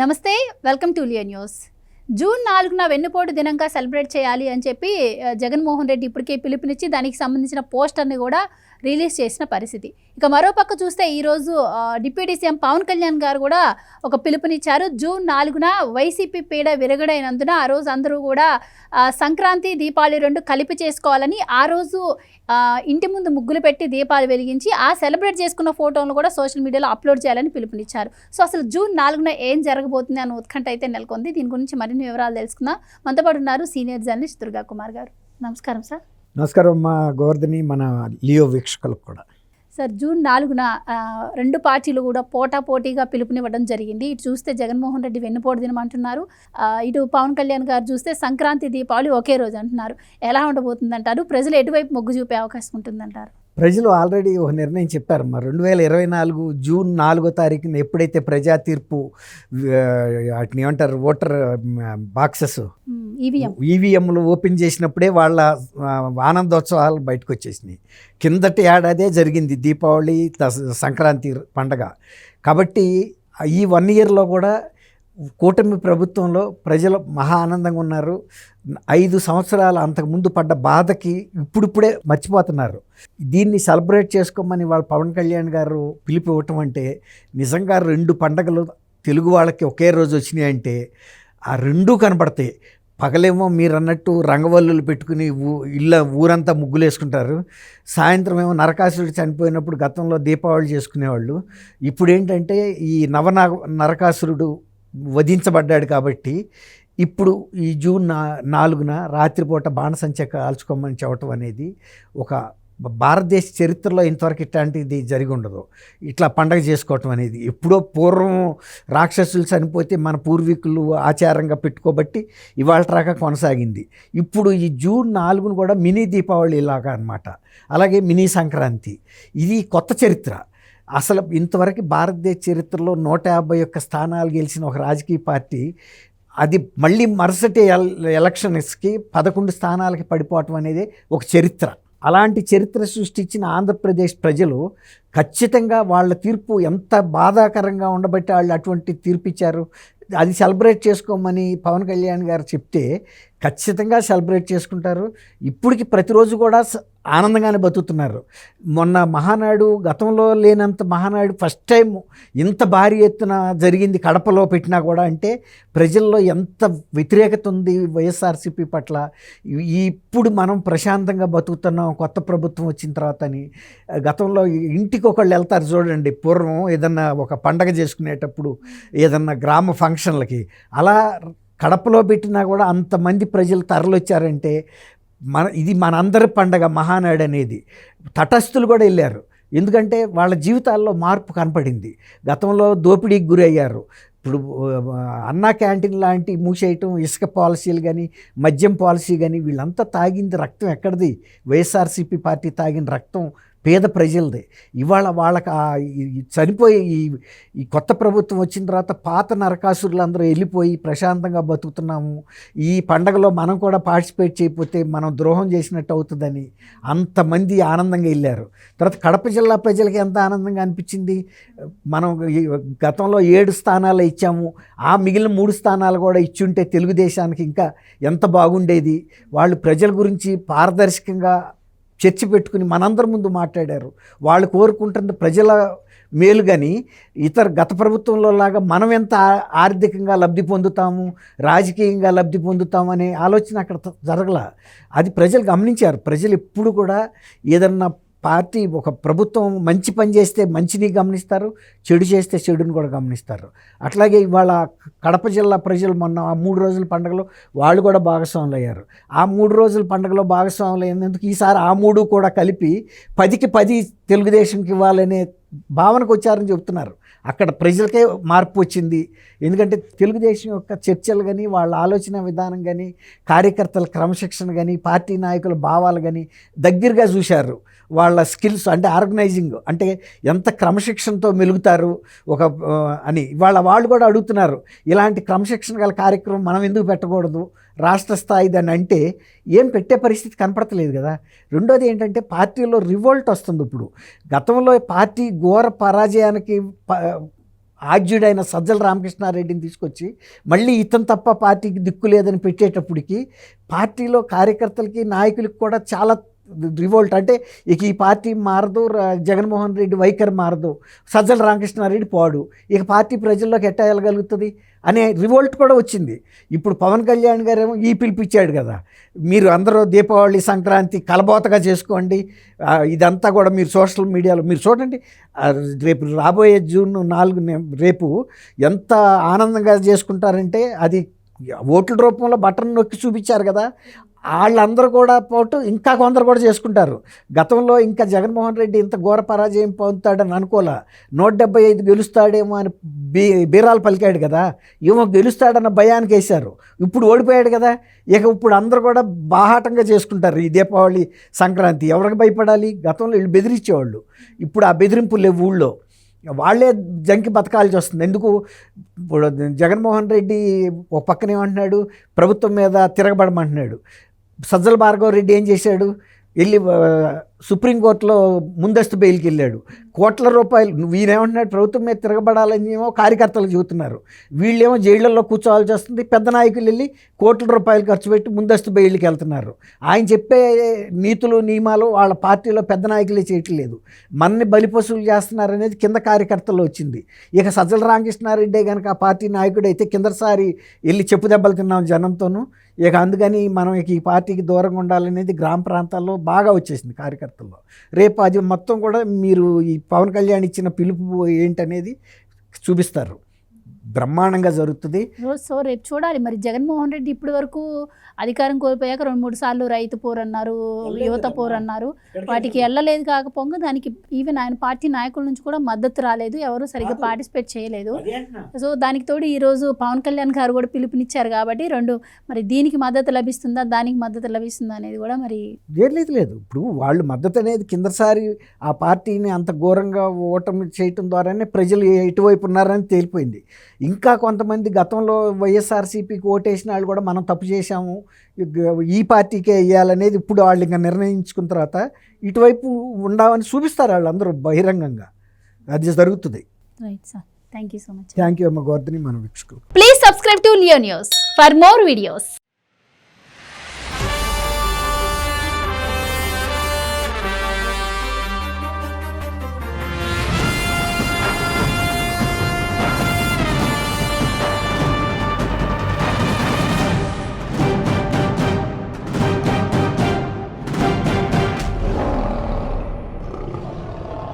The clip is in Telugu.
నమస్తే, welcome to Liya news. June 4న వెన్నుపోటు దినంగా సెలబ్రేట్ చేయాలి అని చెప్పి జగన్మోహన్ రెడ్డి ఇప్పటికే పిలుపునిచ్చి దానికి సంబంధించిన పోస్టర్ని కూడా రిలీజ్ చేసిన పరిస్థితి. ఇక మరోపక్క చూస్తే ఈరోజు డిప్యూటీ సీఎం పవన్ కళ్యాణ్ గారు కూడా ఒక పిలుపునిచ్చారు. జూన్ 4న వైసీపీ పీడ విరగడైనందున ఆ రోజు అందరూ కూడా సంక్రాంతి దీపావళి రెండు కలిపి చేసుకోవాలని, ఆ రోజు ఇంటి ముందు ముగ్గులు పెట్టి దీపాలు వెలిగించి ఆ సెలబ్రేట్ చేసుకున్న ఫోటోలను కూడా సోషల్ మీడియాలో అప్లోడ్ చేయాలని పిలుపునిచ్చారు. సో అసలు జూన్ 4న ఏం జరగబోతుంది అన్న ఉత్కంఠ అయితే నెలకొంది. దీని గురించి మరిన్ని వివరాలు తెలుసుకుందాం. మనతో పాటు ఉన్నారు సీనియర్ జర్నలిస్ట్ దుర్గా కుమార్ గారు. నమస్కారం సార్. నమస్కారం అమ్మా గోవర్ధని, మన లియో వీక్షకులకు కూడా. సార్, జూన్ 4న రెండు పార్టీలు కూడా పోటాపోటీగా పిలుపునివ్వడం జరిగింది. ఇటు చూస్తే జగన్మోహన్ రెడ్డి వెన్నుపోటు దినం అంటున్నారు, ఇటు పవన్ కళ్యాణ్ గారు చూస్తే సంక్రాంతి దీపావళి ఒకే రోజు అంటున్నారు. ఎలా ఉండబోతుందంటారు? ప్రజలు ఎటువైపు మొగ్గు చూపే అవకాశం ఉంటుందంటారు? ప్రజలు ఆల్రెడీ ఒక నిర్ణయం చెప్పారు. మరి 2024 జూన్ 4వ తారీఖున ఎప్పుడైతే ప్రజా తీర్పు వాటిని ఏమంటారు, ఓటర్ బాక్సెస్ ఈవీఎంలు ఓపెన్ చేసినప్పుడే వాళ్ళ ఆనందోత్సవాలు బయటకు వచ్చేసినాయి. కిందటి ఏడాదే జరిగింది దీపావళి సంక్రాంతి పండగ. కాబట్టి ఈ 1 ఇయర్లో కూడా కూటమి ప్రభుత్వంలో ప్రజలు మహా ఆనందంగా ఉన్నారు. 5 సంవత్సరాలు అంతకుముందు పడ్డ బాధకి ఇప్పుడిప్పుడే మర్చిపోతున్నారు. దీన్ని సెలబ్రేట్ చేసుకోమని వాళ్ళు పవన్ కళ్యాణ్ గారు పిలుపు ఇవ్వటం అంటే నిజంగా 2 పండగలు తెలుగు వాళ్ళకి ఒకే రోజు వచ్చినాయి అంటే ఆ రెండూ కనబడతాయి. పగలేమో మీరు అన్నట్టు రంగవల్లులు పెట్టుకుని ఊరంతా ముగ్గులు వేసుకుంటారు. సాయంత్రం ఏమో నరకాసురుడు చనిపోయినప్పుడు గతంలో దీపావళి చేసుకునేవాళ్ళు. ఇప్పుడు ఏంటంటే ఈ నరకాసురుడు వధించబడ్డాడు కాబట్టి ఇప్పుడు ఈ జూన్ 4న రాత్రిపూట బాణసంచ కాల్చుకోమని చెప్పటం అనేది ఒక భారతదేశ చరిత్రలో ఇంతవరకు ఇట్లాంటిది జరిగి ఉండదు. ఇట్లా పండగ చేసుకోవటం అనేది ఎప్పుడో పూర్వం రాక్షసులు చనిపోతే మన పూర్వీకులు ఆచారంగా పెట్టుకోబట్టి ఇవాళ రాక కొనసాగింది. ఇప్పుడు ఈ జూన్ 4ను కూడా మినీ దీపావళి లాగా అన్నమాట. అలాగే మినీ సంక్రాంతి. ఇది కొత్త చరిత్ర. అసలు ఇంతవరకు భారతదేశ చరిత్రలో 151 స్థానాలు గెలిచిన ఒక రాజకీయ పార్టీ అది మళ్ళీ మరుసటి ఎలక్షన్స్కి 11 స్థానాలకి పడిపోవటం అనేది ఒక చరిత్ర. అలాంటి చరిత్ర సృష్టించిన ఆంధ్రప్రదేశ్ ప్రజలు ఖచ్చితంగా వాళ్ళ తీర్పు ఎంత బాధాకరంగా ఉండబట్టి వాళ్ళు అటువంటి తీర్పు ఇచ్చారు. అది సెలబ్రేట్ చేసుకోమని పవన్ కళ్యాణ్ గారు చెప్తే ఖచ్చితంగా సెలబ్రేట్ చేసుకుంటారు. ఇప్పటికి ప్రతిరోజు కూడా ఆనందంగానే బతుకుతున్నారు. మొన్న మహానాడు, గతంలో లేనంత మహానాడు ఫస్ట్ టైం ఇంత భారీ ఎత్తున జరిగింది కడపలో పెట్టినా కూడా అంటే ప్రజల్లో ఎంత వ్యతిరేకత ఉంది వైఎస్ఆర్సీపీ పట్ల. ఇప్పుడు మనం ప్రశాంతంగా బతుకుతున్నాం కొత్త ప్రభుత్వం వచ్చిన తర్వాత అని. గతంలో ఇంటికి ఒకళ్ళు వెళ్తారు చూడండి, పూర్వం ఏదన్నా ఒక పండగ చేసుకునేటప్పుడు ఏదన్నా గ్రామ ఫంక్షన్లకి, అలా కడపలో పెట్టినా కూడా అంతమంది ప్రజలు తరలొచ్చారంటే ఇది మనందరి పండగ మహానాడు అనేది. తటస్థులు కూడా వెళ్ళారు, ఎందుకంటే వాళ్ళ జీవితాల్లో మార్పు కనపడింది. గతంలో దోపిడీకి గురి అయ్యారు. ఇప్పుడు అన్నా క్యాంటీన్ లాంటి మూసేయటం, ఇసుక పాలసీలు కానీ మద్యం పాలసీ కానీ వీళ్ళంతా తాగింది రక్తం ఎక్కడిది? వైఎస్ఆర్సీపీ పార్టీ తాగిన రక్తం పేద ప్రజలదే. ఇవాళ వాళ్ళకి చనిపోయి ఈ కొత్త ప్రభుత్వం వచ్చిన తర్వాత పాత నరకాసురులు అందరూ వెళ్ళిపోయి ప్రశాంతంగా బతుకుతున్నాము. ఈ పండగలో మనం కూడా పార్టిసిపేట్ చేయకపోతే మనం ద్రోహం చేసినట్టు అవుతుందని అంతమంది ఆనందంగా వెళ్ళారు. తర్వాత కడప జిల్లా ప్రజలకి ఎంత ఆనందంగా అనిపించింది. మనం గతంలో 7 స్థానాలు ఇచ్చాము, ఆ మిగిలిన 3 స్థానాలు కూడా ఇచ్చుంటే తెలుగుదేశానికి ఇంకా ఎంత బాగుండేది. వాళ్ళు ప్రజల గురించి పారదర్శకంగా చర్చ పెట్టుకుని మనందరి ముందు మాట్లాడారు. వాళ్ళు కోరుకుంటున్న ప్రజల మేలు కానీ గత ప్రభుత్వంలో లాగా మనం ఎంత ఆర్థికంగా లబ్ధి పొందుతాము, రాజకీయంగా లబ్ధి పొందుతాము అనే ఆలోచన అక్కడ జరగల. అది ప్రజలు గమనించారు. ప్రజలు ఎప్పుడు కూడా ఏదన్నా పార్టీ, ఒక ప్రభుత్వం మంచి పని చేస్తే మంచిని గమనిస్తారు, చెడు చేస్తే చెడుని కూడా గమనిస్తారు. అట్లాగే ఇవాళ కడప జిల్లా ప్రజలు మొన్న ఆ 3 రోజుల పండుగలో వాళ్ళు కూడా భాగస్వాములు అయ్యారు. ఆ 3 రోజుల పండుగలో భాగస్వాములు అయినందుకు ఈసారి ఆ 3 కూడా కలిపి 10కి 10 తెలుగుదేశంకి ఇవ్వాలనే భావనకు వచ్చారని చెప్తున్నారు. అక్కడ ప్రజలకే మార్పు వచ్చింది. ఎందుకంటే తెలుగుదేశం యొక్క చర్చలు కానీ, వాళ్ళ ఆలోచన విధానం కానీ, కార్యకర్తల క్రమశిక్షణ కానీ, పార్టీ నాయకుల భావాలు కానీ దగ్గరగా చూశారు. వాళ్ళ స్కిల్స్ అంటే ఆర్గనైజింగ్ అంటే ఎంత క్రమశిక్షణతో మెలుగుతారు ఒక అని వాళ్ళు కూడా అడుగుతున్నారు. ఇలాంటి క్రమశిక్షణ గల కార్యక్రమం మనం ఎందుకు పెట్టకూడదు రాష్ట్ర స్థాయి దాన్ని అంటే ఏం పెట్టే పరిస్థితి కనపడతలేదు కదా. రెండోది ఏంటంటే పార్టీలో రివోల్ట్ వస్తుంది. ఇప్పుడు గతంలో పార్టీ ఘోర పరాజయానికి ఆద్యుడైన సజ్జల రామకృష్ణారెడ్డిని తీసుకొచ్చి మళ్ళీ ఇతను తప్ప పార్టీకి దిక్కు లేదని పెట్టేటప్పటికి పార్టీలో కార్యకర్తలకి నాయకులకి కూడా చాలా రివోల్ట్. అంటే ఇక ఈ పార్టీ మారదు, జగన్మోహన్ రెడ్డి వైఖరి మారదు, సజ్జల రామకృష్ణారెడ్డి పోడు, ఇక పార్టీ ప్రజల్లోకి ఎట్టా వెళ్ళగలుగుతుంది అనే రివోల్ట్ కూడా వచ్చింది. ఇప్పుడు పవన్ కళ్యాణ్ గారు ఏమో ఈ పిలిపించాడు కదా, మీరు అందరూ దీపావళి సంక్రాంతి కలబోతగా చేసుకోండి, ఇదంతా కూడా మీరు సోషల్ మీడియాలో మీరు చూడండి. రేపు రాబోయే జూన్ 4 రేపు ఎంత ఆనందంగా చేసుకుంటారంటే అది ఓట్ల రూపంలో బటన్ నొక్కి చూపించారు కదా, వాళ్ళందరూ కూడా పోటు ఇంకా కొందరు కూడా చేసుకుంటారు. గతంలో ఇంకా జగన్మోహన్ రెడ్డి ఇంత ఘోర పరాజయం పొందుతాడని అనుకోలే, 175 గెలుస్తాడేమో అని బీరాలు పలికాడు కదా, ఏమో గెలుస్తాడన్న భయానికి వేశారు. ఇప్పుడు ఓడిపోయాడు కదా, ఇక ఇప్పుడు అందరూ కూడా బాహాటంగా చేసుకుంటారు ఈ దీపావళి సంక్రాంతి. ఎవరికి భయపడాలి? గతంలో వీళ్ళు బెదిరించేవాళ్ళు, ఇప్పుడు ఆ బెదిరింపులు లేవు ఊళ్ళో, వాళ్ళే జంకి బతకాల్సి వస్తుంది. ఎందుకు? ఇప్పుడు జగన్మోహన్ రెడ్డి ఒక పక్కన ఏమంటున్నాడు, ప్రభుత్వం మీద తిరగబడమంటున్నాడు. సజ్జల భార్గవ రెడ్డి ఏం చేశాడు, వెళ్ళి సుప్రీంకోర్టులో ముందస్తు బెయిల్కి వెళ్ళాడు. కోట్ల రూపాయలు వీరేమంటున్నాడు, ప్రభుత్వం మీద తిరగబడాలని ఏమో కార్యకర్తలు చెబుతున్నారు, వీళ్ళేమో జైళ్లలో కూర్చోవాల్సి వస్తుంది. పెద్ద నాయకులు వెళ్ళి కోట్ల రూపాయలు ఖర్చు పెట్టి ముందస్తు బెయిల్కి వెళ్తున్నారు. ఆయన చెప్పే నీతులు నియమాలు వాళ్ళ పార్టీలో పెద్ద నాయకులే చేయట్లేదు, మనని బలిపశువులు చేస్తున్నారు అనేది కింద కార్యకర్తల్లో వచ్చింది. ఇక సజ్జల రామకృష్ణారెడ్డి కనుక ఆ పార్టీ నాయకుడు అయితే కిందసారి వెళ్ళి చెప్పు దెబ్బలు తిన్నాం జనంతోనూ. ఇక అందుకని మనం ఇక ఈ పార్టీకి దూరంగా ఉండాలనేది గ్రామ ప్రాంతాల్లో బాగా వచ్చేసింది కార్యకర్తల్లో. రేపు అది మొత్తం కూడా మీరు ఈ పవన్ కళ్యాణ్ ఇచ్చిన పిలుపు ఏంటనేది చూపిస్తారు, బ్రహ్మాండంగా జరుగుతుంది. సో రేపు చూడాలి మరి. జగన్మోహన్ రెడ్డి ఇప్పటి వరకు అధికారం కోల్పోయాక 2-3 సార్లు రైతు పోరు అన్నారు, యువత పోరు అన్నారు, వాటికి వెళ్ళలేదు. కాకపోగా దానికి ఈవెన్ ఆయన పార్టీ నాయకుల నుంచి కూడా మద్దతు రాలేదు, ఎవరు సరిగ్గా పార్టిసిపేట్ చేయలేదు. సో దానికి తోడు ఈరోజు పవన్ కళ్యాణ్ గారు కూడా పిలుపునిచ్చారు కాబట్టి మరి దీనికి మద్దతు లభిస్తుందా, దానికి మద్దతు లభిస్తుందా అనేది కూడా మరి లేదు. ఇప్పుడు వాళ్ళు మద్దతు అనేది కిందసారి ఆ పార్టీని అంత ఘోరంగా ఓటమి చేయటం ద్వారానే ప్రజలు ఎటువైపు ఉన్నారని తేలిపోయింది. ఇంకా కొంతమంది గతంలో వైఎస్ఆర్సీపీకి ఓటేసిన వాళ్ళు కూడా మనం తప్పు చేశాము, ఈ పార్టీకే వేయాలనేది ఇప్పుడు వాళ్ళు ఇంకా నిర్ణయించుకున్న తర్వాత ఇటువైపు ఉండవని చూపిస్తారు వాళ్ళందరూ బహిరంగంగా. అది జరుగుతుంది. Right sir, thank you so much. Thank you అమ్మ గోవర్ధని, మన వీక్షకులు. Please subscribe to Leo news for more videos.